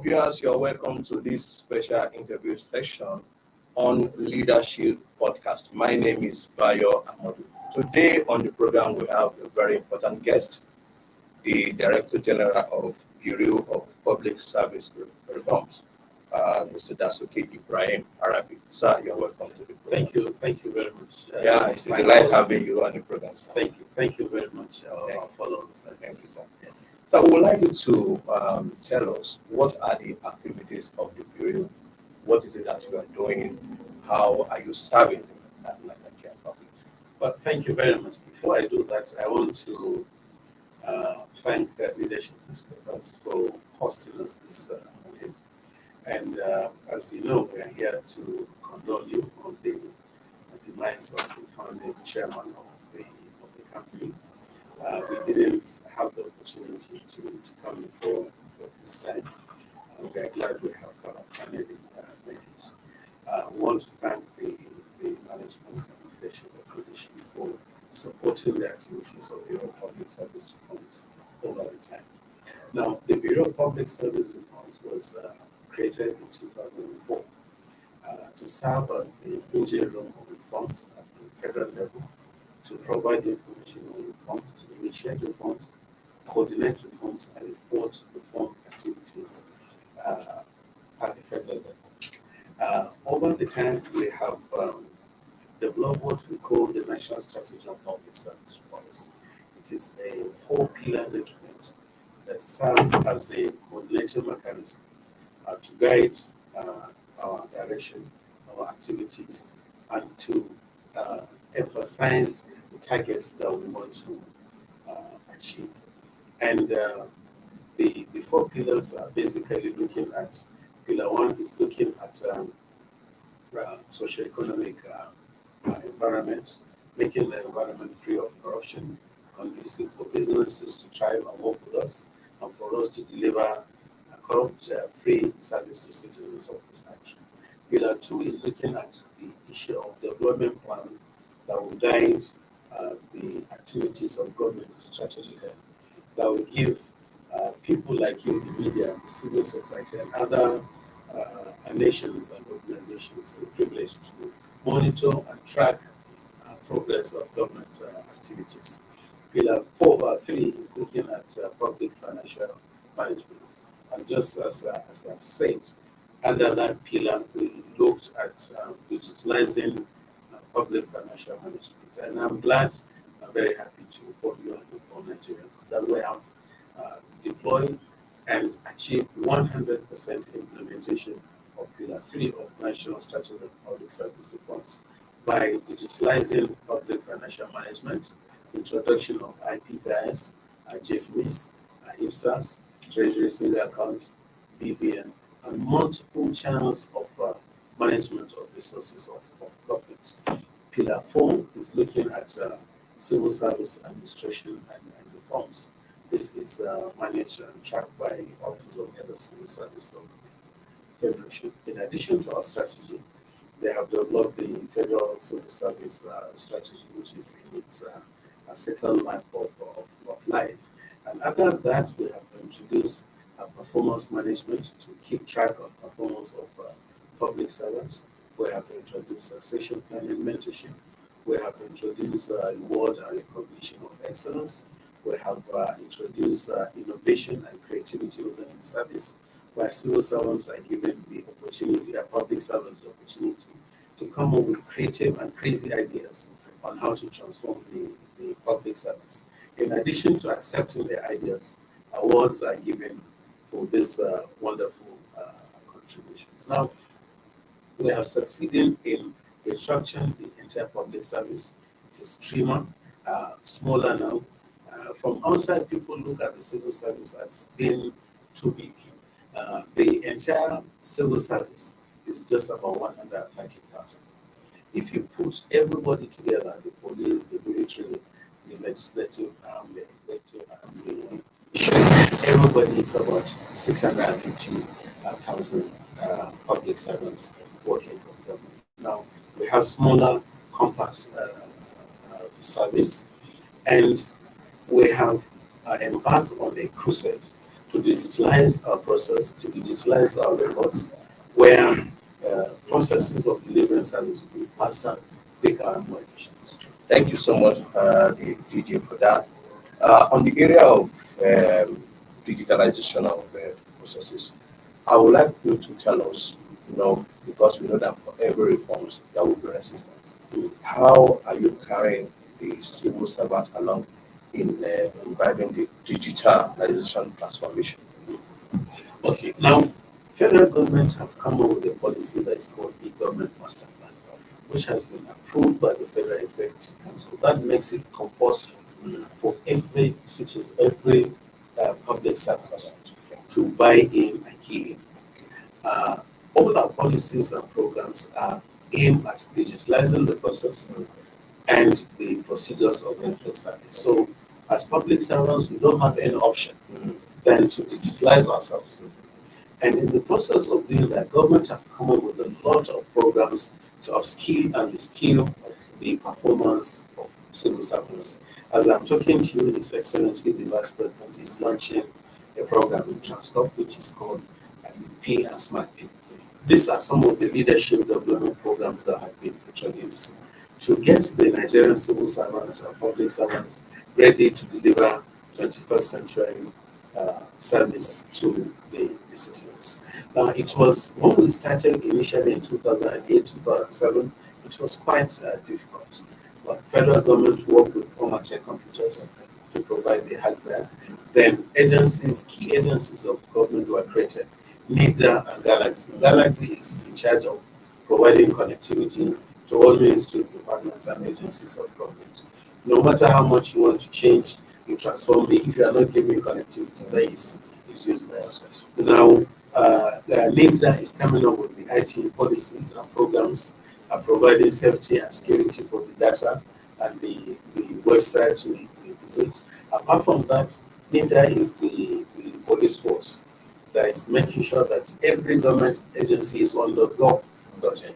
viewers, you're welcome to this special interview session on Leadership Podcast. My name is Bayo Amadu. Today on the program, we have a very important guest, the Director General of Bureau of Public Service Reforms, Mr. Dasuki Ibrahim Arabi. Sir, you're welcome to the program. Thank you very much. It's a delight having you on the program, sir. Thank you very much, our followers. Thank you, sir. Yes. So we would like you to tell us what are the activities of the Bureau, what is it that you are doing, how are you serving the Nigerian public? But thank you very much. Before I do that, I want to thank the leadership newspapers for hosting us this morning. And as you know, we are here to condole you on the demise of the founding chairman of the company. We didn't have the opportunity to come for this time. We are glad we have finally made it. We want to thank the management and leadership of leadership for supporting the activities of Bureau of Public Service Reforms over the time. Now, the Bureau of Public Service Reforms was created in 2004 to serve as the engine room of reforms at the federal level, to provide information on reforms, to initiate reforms, coordinate reforms, and report reform activities at the federal level. Over the time, we have developed what we call the National Strategy of Public Service Reforms. It is a 4-pillar document that serves as a coordinating mechanism to guide our direction, our activities, and to emphasize the targets that we want to achieve. And the 4 pillars are basically looking at, pillar 1 is looking at socio-economic environment, making the environment free of corruption, conducive for businesses to thrive and work with us, and for us to deliver corrupt-free service to citizens of this country. Pillar 2 is looking at the issue of development plans that will guide the activities of government strategy, that will give people like you, the media, the civil society, and other nations and organizations the privilege to monitor and track progress of government activities. Pillar 3 is looking at public financial management. And just as I've said, under that pillar, we looked at digitalizing public financial management. And I'm very happy to inform you and inform Nigerians that we have deployed and achieved 100% implementation of Pillar 3 of National Strategy of Public Service Reforms by digitalizing public financial management, introduction of IPPIS, JFMIS, IPSAS, Treasury Single Account, BVN, and multiple channels of management of resources of government. Pillar 4 is looking at civil service administration and reforms. This is managed and tracked by Office of Head of Civil Service of the Federation. In addition to our strategy, they have developed the Federal Civil Service strategy, which is in its second lap of life. And after that, we have introduced performance management to keep track of performance of public servants. We have introduced succession planning mentorship. We have introduced reward and recognition of excellence. We have introduced innovation and creativity within the service, where civil servants are given the opportunity, public servants the opportunity to come up with creative and crazy ideas on how to transform the public service. In addition to accepting their ideas, awards are given for these wonderful contributions. Now, we have succeeded in restructuring the entire public service. It is trimmer, smaller now. From outside, people look at the civil service as being too big. The entire civil service is just about 130,000. If you put everybody together, the police, the military, the legislative, the executive, and the judiciary, everybody is about 650,000 public servants working for the government. Now, we have smaller, compact service, and we have embarked on a crusade to digitalize our process, to digitalize our records, where processes of delivering service will be faster, quicker, and more efficient. Thank you so much, DJ, for that. On the area of digitalization of processes, I would like you to tell us, because we know that for every reforms there will be resistance. How are you carrying the civil servants along in imbibing the digitalization transformation? Okay, now federal government have come up with a policy that is called the Government Master Plan, which has been approved by the Federal Executive Council. That makes it compulsory for every citizen, every public servant to buy in and key in. Uh, all our policies and programs are aimed at digitalizing the process and the procedures of entering service. So, as public servants, we don't have any option than to digitalize ourselves. And in the process of doing that, government have come up with a lot of programs to upskill and reskill the performance of civil servants. As I'm talking to you, His Excellency the Vice President is launching a program in Transcorp which is called Pay and Smart Pay. These are some of the leadership development programs that have been introduced to get the Nigerian civil servants and public servants ready to deliver 21st century service to the citizens. Now, it was when we started initially in 2008, 2007, it was quite difficult. But federal government worked with Comache computers to provide the hardware. Then agencies, key agencies of government were created, NIDA and Galaxy. Galaxy is in charge of providing connectivity to all ministries, departments, and agencies of government. No matter how much you want to change, you transform it. If you are not giving connectivity, that is useless. Now, NIDA is coming up with the IT policies and programs and providing safety and security for the data and the websites we visit. Apart from that, NIDA is the police force that is making sure that every government agency is on the gov.ng.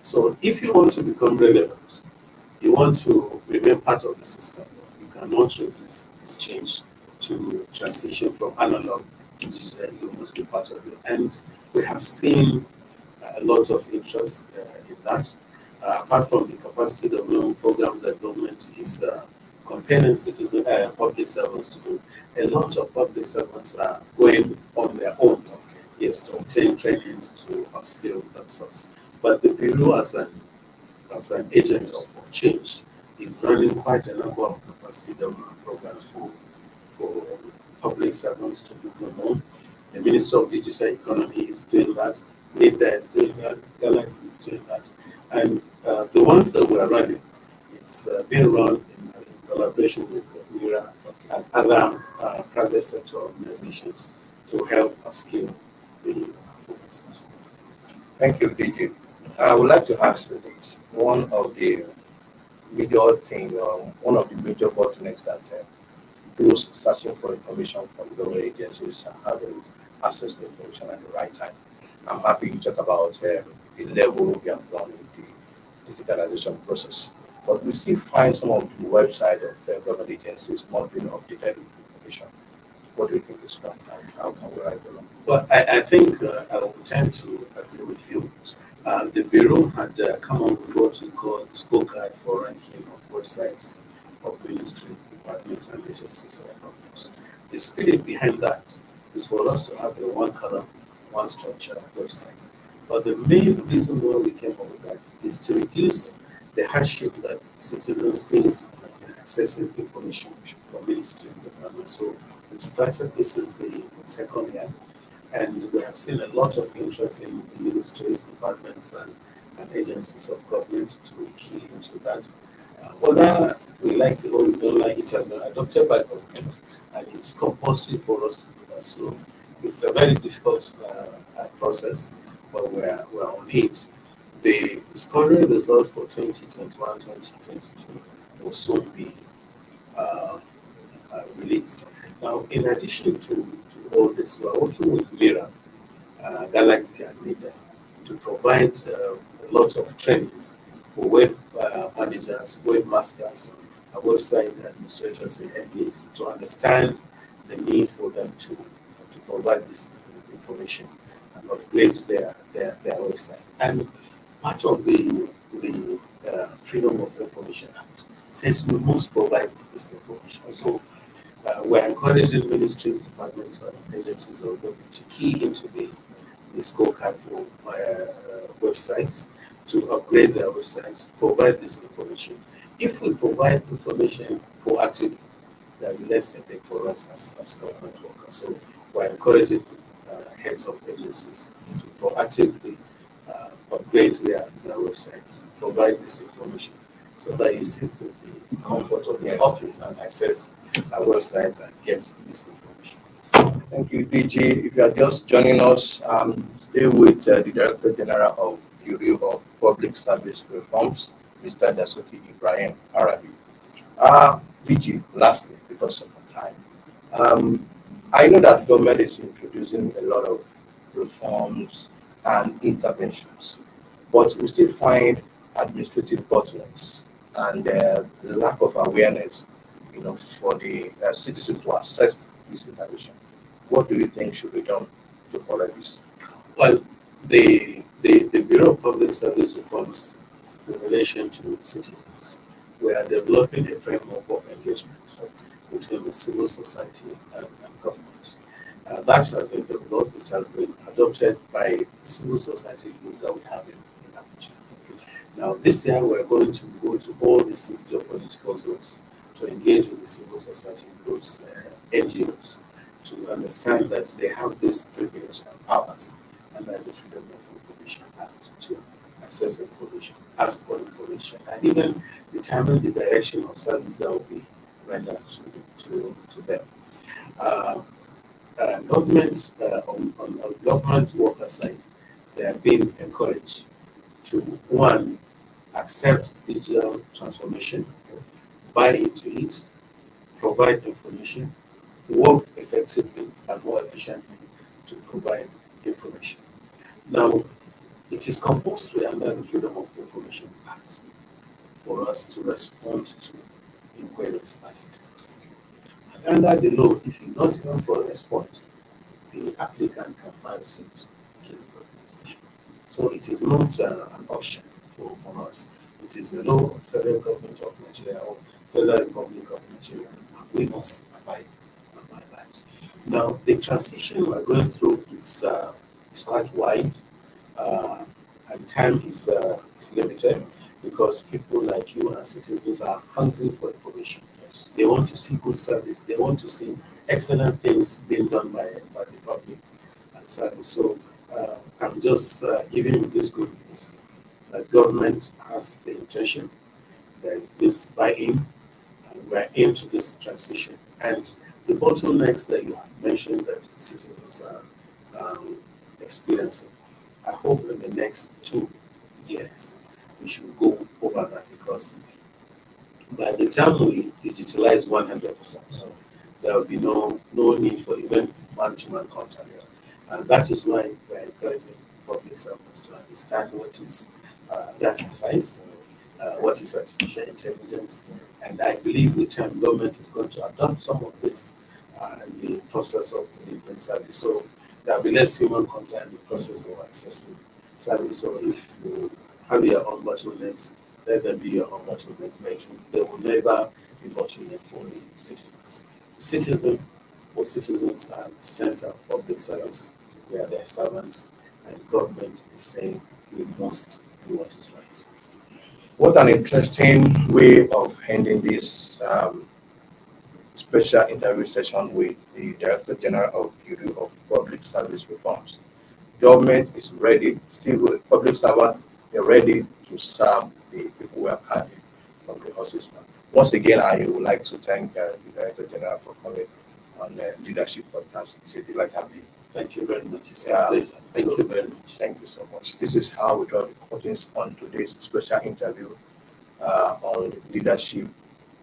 So if you want to become relevant, you want to remain part of the system, you cannot resist this change to transition from analog to digital. You must be part of it. And we have seen a lot of interest in that. Apart from the capacity development programs that government is compelling citizen public servants to do, a lot of public servants are going on their own, yes, to obtain trainings to upskill themselves. But the Bureau, as an agent of change, is running quite a number of capacity development programs for public servants to do more. The Minister of Digital Economy is doing that. NIDA is doing that. Galaxy is doing that. And the ones that we're running, it's being run in collaboration with MIRA and other private sector organizations to help upskill the performance. Thank you, DJ. I would like to ask you this. One of the one of the major bottlenecks that those searching for information from government agencies are having access to information at the right time. I'm happy you talk about the level we have done in the digitalization process. But we still find some of the website of government agencies not being updated with information. What do you think is wrong? And how can we write along? Well, I think I will tend to agree with you. The Bureau had come up with what we call the scorecard for ranking of websites of ministries, departments, and agencies of government. The spirit behind that is for us to have a one color, one structure website. But the main reason why we came up with that is to reduce the hardship that citizens face in accessing information from ministries, departments. So we started, this is the second year, and we have seen a lot of interest in ministries, departments, and agencies of government to key into that. Whether we like it or we don't like it, has been adopted by government, and it's compulsory for us to do that. So it's a very difficult process, but we're on it. The scoring result for 2021 2022 will soon be uh, released. Now, in addition to all this, we are working with MIRA, Galaxy, and NIDA to provide a lot of trainings for web managers, webmasters, website administrators, and MBAs to understand the need for them to provide this information and upgrade their website. And part of the Freedom of Information Act says we must provide this information. So we're encouraging ministries, departments, and agencies of government to key into the scorecard for websites, to upgrade their websites, provide this information. If we provide information proactively, there will be less headache for us as government workers. So we're encouraging heads of agencies to proactively upgrade their websites, provide this information, so that you sit in the comfort of your office and access our website and get this information. Thank you, DG. If you are just joining us, stay with the Director General of Bureau of Public Service Reforms, Mr. Dasuki Ibrahim Arabi. DG, lastly, because of the time, I know that government is introducing a lot of reforms and interventions, but we still find administrative bottlenecks and lack of awareness, for the citizens to assess this intervention. What do you think should be done to correct this? Well, the Bureau of Public Service Reforms in relation to citizens, we are developing a framework of engagement between the civil society and government. That has been developed, it has been adopted by the civil society groups that we have in Abuja. Now, this year we're going to go to all the 60 political zones to engage with the civil society groups, NGOs, to understand that they have this privilege and powers under the Freedom of Information Act to access information, ask for information, and even determine the direction of service that will be rendered to them. Government, on government worker side, they are being encouraged to, one, accept digital transformation, buy into it, provide information, work effectively and more efficiently to provide information. Now, it is compulsory under the Freedom of Information Act for us to respond to inquiries by citizens. And under the law, if you not even for a response, the applicant can file suit against the organization. So it is not an option for us. It is a law of the Federal Government of Nigeria or Federal Republic of Nigeria, and we must abide by that. Now, the transition we're going through is quite wide, and time is limited because people like you and citizens are hungry for information. They want to see good service. They want to see excellent things being done by the public and service. So I'm just giving you this good news that government has the intention. There is this buy-in, and we're into this transition. And the bottlenecks that you have mentioned that citizens are experiencing, I hope in the next 2 years we should go over that, because by the time we digitalize 100%, there will be no need for even man-to-man contact. And that is why we're encouraging public servants to understand what is data science, what is artificial intelligence, and I believe with time government is going to adopt some of this in the process of delivering service. So there will be less human contact in the process of accessing service. So if you have your own bottlenecks, let them be your own bottlenecks. They will never be bottleneck for the citizens. Citizens are the center of public service. We are their servants, and government is saying we must do what is right. What an interesting way of ending this special interview session with the Director General of Bureau of Public Service Reforms. Government is ready, civil public servants are ready to serve the people we have had from the horses. Once again, I would like to thank the Director General for coming on the Leadership Podcast. It's a delight having you. Thank you very much. It's a pleasure. Thank you very much. Thank you so much. This is how we draw the curtains on today's special interview on Leadership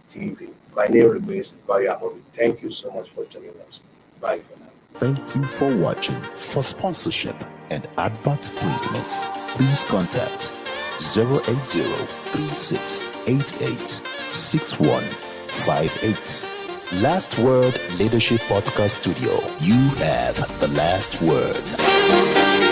TV. My name remains Dasuki Arabi. Thank you so much for joining us. Bye for now. Thank you for watching. For sponsorship and advert placements, please contact 080-3688-6158. Last Word Leadership Podcast Studio. You have the last word.